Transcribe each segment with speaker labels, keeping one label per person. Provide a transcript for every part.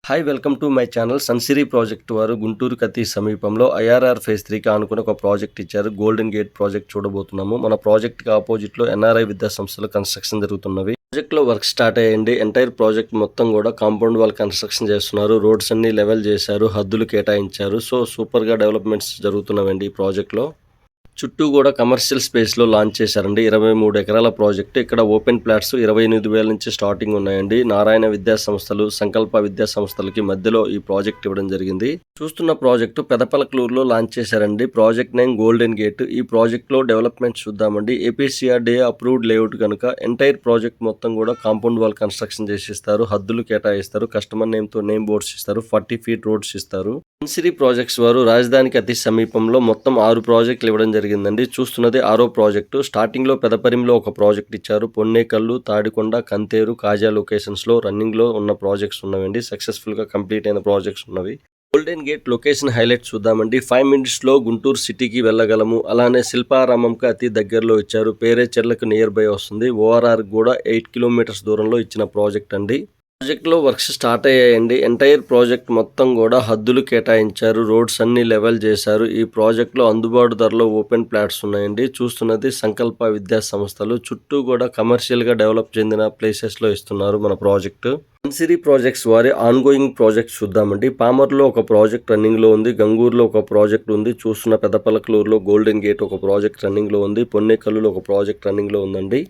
Speaker 1: Hi welcome to my channel. Sunsiri project వారు గుంటూరుకి అతి సమీపంలో ఐఆర్ఆర్ ఫేజ్ 3కి ఆనుకుని ఒక ప్రాజెక్ట్ ఇచ్చారు. గోల్డెన్ గేట్ ప్రాజెక్ట్ చూడబోతున్నాము. మన ప్రాజెక్ట్కి ఆపోజిట్లో ఎన్ఆర్ఐ విద్యా సంస్థలు కన్స్ట్రక్షన్ జరుగుతున్నవి. ప్రాజెక్ట్లో వర్క్ స్టార్ట్ అయ్యండి. ఎంటైర్ ప్రాజెక్ట్ మొత్తం కూడా కాంపౌండ్ వాల్ కన్స్ట్రక్షన్ చేస్తున్నారు. రోడ్స్ అన్ని లెవెల్ చేశారు, హద్దులు కేటాయించారు. సో సూపర్గా డెవలప్మెంట్స్ జరుగుతున్నవండి ఈ ప్రాజెక్ట్లో. చుట్టూ కూడా కమర్షియల్ స్పేస్లో లాంచ్ చేశారండి. 23 ఎకరాల ప్రాజెక్టు. ఇక్కడ ఓపెన్ ప్లాట్స్ 28,000 నుంచి స్టార్టింగ్ ఉన్నాయండి. నారాయణ విద్యా సంస్థలు, సంకల్ప విద్యా సంస్థలకి మధ్యలో ఈ ప్రాజెక్ట్ ఇవ్వడం జరిగింది. చూస్తున్న ప్రాజెక్టు పెదపలకలూరులో లాంచ్ చేశారండి. Project name golden gate. ఈ ప్రాజెక్ట్లో డెవలప్మెంట్ చూద్దామండి. ఏపీసీఆర్డీఏ అప్రూవ్డ్ లేఅవుట్ కనుక ఎంటైర్ ప్రాజెక్ట్ మొత్తం కూడా కాంపౌండ్ వాల్ కన్స్ట్రక్షన్ చేసిస్తారు, హద్దులు కేటాయిస్తారు, కస్టమర్ నేమ్తో నేమ్ బోర్డ్స్ ఇస్తారు, 40 feet రోడ్స్ ఇస్తారు. సన్సిరీ ప్రాజెక్ట్స్ వారు రాజధానికి అతి సమీపంలో మొత్తం 6 ప్రాజెక్టులు ఇవ్వడం జరిగిందండి. చూస్తున్నది 6వ ప్రాజెక్టు. స్టార్టింగ్లో పెదపరిమిలో ఒక ప్రాజెక్ట్ ఇచ్చారు. పొన్నేకల్లు, తాడికొండ, కంతేరు, కాజా లొకేషన్స్లో రన్నింగ్లో ఉన్న ప్రాజెక్ట్స్ ఉన్నవండి. సక్సెస్ఫుల్గా కంప్లీట్ అయిన ప్రాజెక్ట్స్ ఉన్నవి. గోల్డెన్ గేట్ లొకేషన్ హైలైట్ చూద్దామండి. 5 minutesలో గుంటూరు సిటీకి వెళ్ళగలము. అలానే శిల్పారామంకి అతి దగ్గరలో ఇచ్చారు. పేరేచెర్లకు నియర్ బై వస్తుంది. ఓఆర్ఆర్ కూడా 8 kilometers దూరంలో ఇచ్చిన ప్రాజెక్ట్ అండి. ప్రాజెక్ట్లో వర్క్స్ స్టార్ట్ అయ్యాయండి. ఎంటైర్ ప్రాజెక్ట్ మొత్తం కూడా హద్దులు కేటాయించారు, రోడ్స్ అన్ని లెవెల్ చేశారు. ఈ ప్రాజెక్ట్లో అందుబాటు ధరలో ఓపెన్ ప్లాట్స్ ఉన్నాయండి. చూస్తున్నది సంకల్ప విద్యా సంస్థలు. చుట్టూ కూడా కమర్షియల్గా డెవలప్ చెందిన ప్లేసెస్లో ఇస్తున్నారు మన ప్రాజెక్టు. సన్సిరీ ప్రాజెక్ట్స్ వారి ఆన్గోయింగ్ ప్రాజెక్ట్ చూద్దామండి. పామర్లో ఒక ప్రాజెక్ట్ రన్నింగ్లో ఉంది. గంగూరులో ఒక ప్రాజెక్ట్ ఉంది. చూస్తున్న పెదపలకలూరులో గోల్డెన్ గేట్ ఒక ప్రాజెక్ట్ రన్నింగ్లో ఉంది. పొన్నేకల్లులో ఒక ప్రాజెక్ట్ రన్నింగ్లో ఉందండి.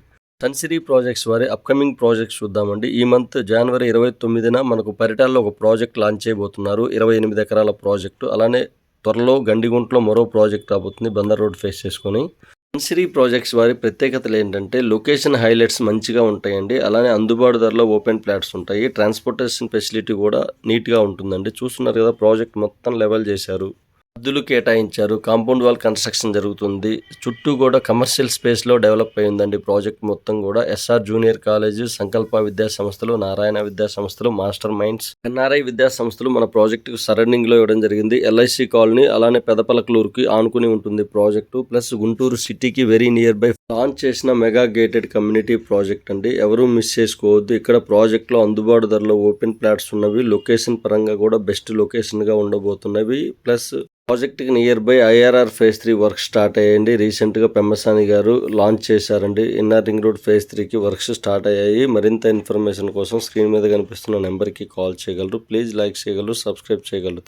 Speaker 1: సన్సిరీ ప్రాజెక్ట్స్ వారి అప్కమింగ్ ప్రాజెక్ట్స్ చూద్దామండి. ఈ మంత్ జనవరి 29న మనకు పరిటాల్లో ఒక ప్రాజెక్ట్ లాంచ్ చేయబోతున్నారు. 28 ఎకరాల ప్రాజెక్టు. అలానే త్వరలో గండిగుంటలో మరో ప్రాజెక్ట్ రాబోతుంది బందర్ రోడ్ ఫేస్ చేసుకొని. సన్సిరీ ప్రాజెక్ట్స్ వారి ప్రత్యేకతలు ఏంటంటే లొకేషన్ హైలైట్స్ మంచిగా ఉంటాయండి. అలానే అందుబాటు ధరలో ఓపెన్ ప్లాట్స్ ఉంటాయి. ట్రాన్స్పోర్టేషన్ ఫెసిలిటీ కూడా నీట్గా ఉంటుందండి. చూస్తున్నారు కదా, ప్రాజెక్ట్ మొత్తం లెవెల్ చేశారు, హద్దులు కేటాయించారు, కాంపౌండ్ వాల్ కన్స్ట్రక్షన్ జరుగుతుంది. చుట్టూ కూడా కమర్షియల్ స్పేస్లో డెవలప్ అయిందండి ప్రాజెక్ట్ మొత్తం కూడా. ఎస్ఆర్ జూనియర్ కాలేజ్, సంకల్ప విద్యా సంస్థలు, నారాయణ విద్యా సంస్థలు, మాస్టర్ మైండ్స్, ఎన్ఆర్ఐ విద్యా సంస్థలు మన ప్రాజెక్టుకు సరౌండింగ్లో ఇవ్వడం జరిగింది. ఎల్ఐసి కాలనీ అలానే పెదపలకలూరుకి ఆనుకుని ఉంటుంది ప్రాజెక్టు. ప్లస్ గుంటూరు సిటీకి వెరీ నియర్ బై లాంచ్ చేసిన మెగా గేటెడ్ కమ్యూనిటీ ప్రాజెక్ట్ అండి. ఎవరూ మిస్ చేసుకోవద్దు. ఇక్కడ ప్రాజెక్ట్లో అందుబాటు ధరలో ఓపెన్ ప్లాట్స్ ఉన్నవి. లొకేషన్ పరంగా కూడా బెస్ట్ లొకేషన్గా ఉండబోతున్నవి. ప్లస్ ప్రాజెక్ట్కి nearby IRR phase 3 work start అయ్యాయండి. రీసెంట్గా పెమ్మసాని గారు లాంచ్ చేశారండి. ఇన్నర్ రింగ్ రోడ్ ఫేజ్ 3కి వర్క్స్ స్టార్ట్ అయ్యాయి. మరింత ఇన్ఫర్మేషన్ కోసం స్క్రీన్ మీద కనిపిస్తున్న నెంబర్కి కాల్ చేయగలరు. ప్లీజ్ లైక్ చేయగలరు, సబ్స్క్రైబ్ చేయగలరు.